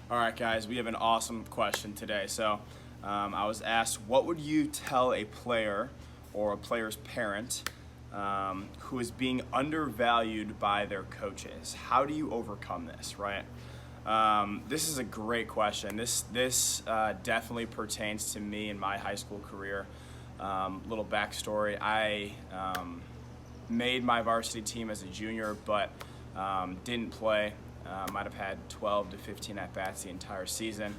All right, guys, we have an awesome question today. I was asked, what would you tell a player or a player's parent who is being undervalued by their coaches? How do you overcome this, right? This is a great question. This definitely pertains to me in my high school career. Little backstory: I made my varsity team as a junior, but didn't play. Might have had 12 to 15 at bats the entire season.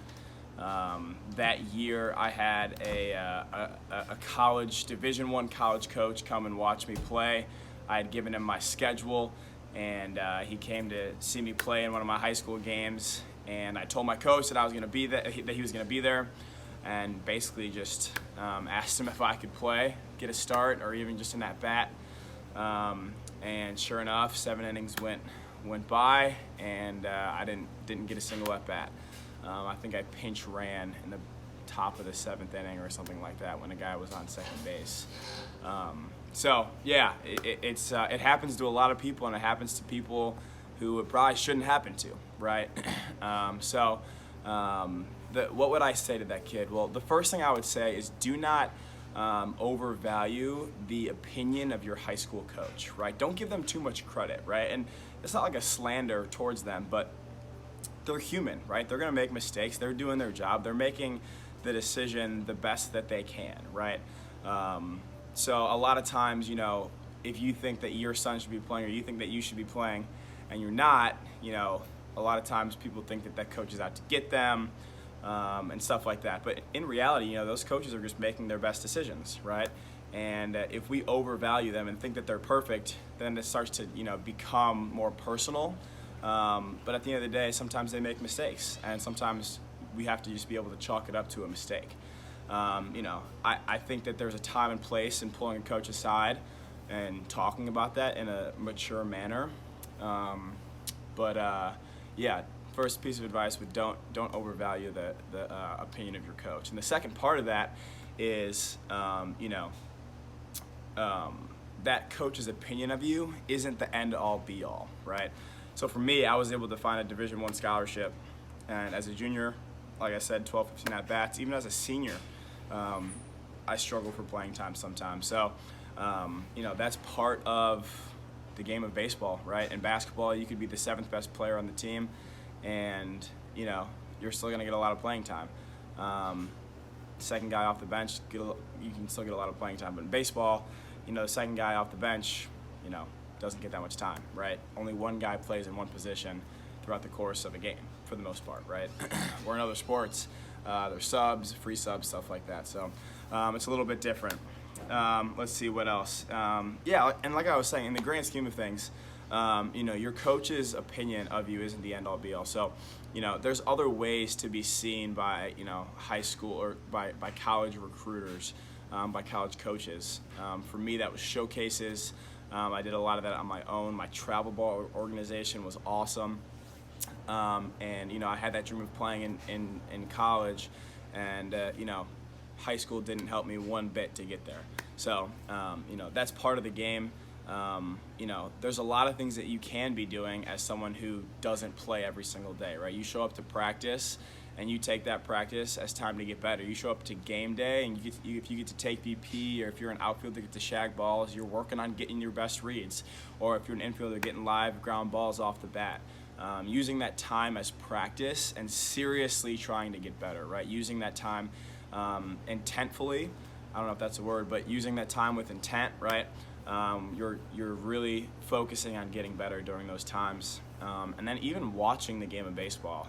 That year, I had a college Division I college coach come and watch me play. I had given him my schedule, and he came to see me play in one of my high school games. And I told my coach that I was going to be that he was going to be there, and basically just asked him if I could play, get a start, or even just an at bat. And sure enough, 7 innings went by, and I didn't get a single at bat. I think I pinch ran in the top of the 7th inning or something like that when a guy was on second base. It happens to a lot of people, and it happens to people who it probably shouldn't happen to, right? What would I say to that kid? Well, the first thing I would say is do not overvalue the opinion of your high school coach, right? Don't give them too much credit, right? And it's not like a slander towards them, but they're human, right? They're going to make mistakes. They're doing their job. They're making the decision the best that they can, right? So a lot of times, if you think that your son should be playing or you think that you should be playing and you're not, a lot of times people think that coach is out to get them and stuff like that. But in reality, those coaches are just making their best decisions, right? And if we overvalue them and think that they're perfect, then it starts to, become more personal. But at the end of the day, sometimes they make mistakes, and sometimes we have to just be able to chalk it up to a mistake. I think that there's a time and place in pulling a coach aside and talking about that in a mature manner. First piece of advice would don't overvalue the opinion of your coach. And the second part of that is, that coach's opinion of you isn't the end-all be-all, right? So for me, I was able to find a Division I scholarship, and as a junior, like I said, 12, 15 at-bats. Even as a senior, I struggle for playing time sometimes. So, that's part of the game of baseball, right? In basketball, you could be the 7th best player on the team, and, you're still going to get a lot of playing time. Second guy off the bench, you can still get a lot of playing time. But in baseball, the second guy off the bench, doesn't get that much time, right? Only one guy plays in one position throughout the course of a game, for the most part, right? Or in other sports, there's subs, free subs, stuff like that. So it's a little bit different. Let's see what else. And like I was saying, in the grand scheme of things, your coach's opinion of you isn't the end-all be-all. So, there's other ways to be seen by, high school or by college recruiters, by college coaches. For me, that was showcases. I did a lot of that on my own. My travel ball organization was awesome. I had that dream of playing in college, and, high school didn't help me one bit to get there. So, that's part of the game. There's a lot of things that you can be doing as someone who doesn't play every single day, right? You show up to practice, and you take that practice as time to get better. You show up to game day, and if you get to take BP, or if you're an outfielder, get to shag balls, you're working on getting your best reads. Or if you're an infielder, getting live ground balls off the bat. Using that time as practice and seriously trying to get better, right? Using that time intentfully, I don't know if that's a word, but using that time with intent, right? You're really focusing on getting better during those times. And then even watching the game of baseball.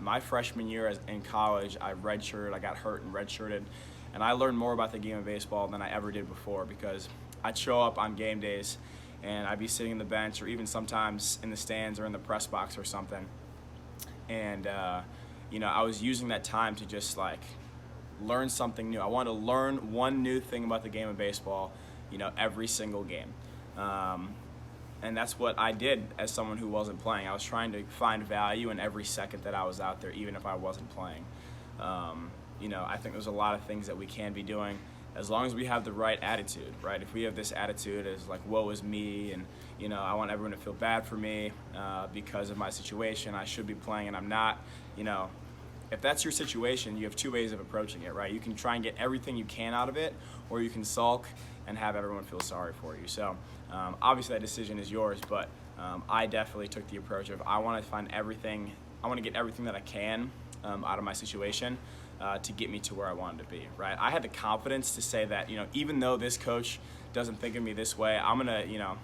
My freshman year in college, I redshirted, I got hurt and redshirted, and I learned more about the game of baseball than I ever did before, because I'd show up on game days and I'd be sitting in the bench or even sometimes in the stands or in the press box or something. And, I was using that time to just learn something new. I wanted to learn one new thing about the game of baseball, every single game. And that's what I did as someone who wasn't playing. I was trying to find value in every second that I was out there, even if I wasn't playing. I think there's a lot of things that we can be doing as long as we have the right attitude, right? If we have this attitude as like, woe is me, and I want everyone to feel bad for me because of my situation, I should be playing and I'm not, if that's your situation, you have two ways of approaching it, right? You can try and get everything you can out of it, or you can sulk and have everyone feel sorry for you. So obviously that decision is yours, but I definitely took the approach of I want to get everything that I can out of my situation to get me to where I wanted to be, right? I had the confidence to say that, even though this coach doesn't think of me this way, I'm gonna,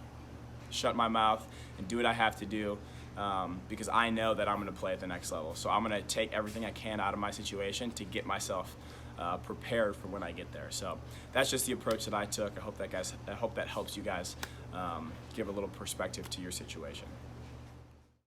shut my mouth and do what I have to do because I know that I'm gonna play at the next level. So I'm gonna take everything I can out of my situation to get myself prepared for when I get there. So that's just the approach that I took. I hope that helps you guys give a little perspective to your situation.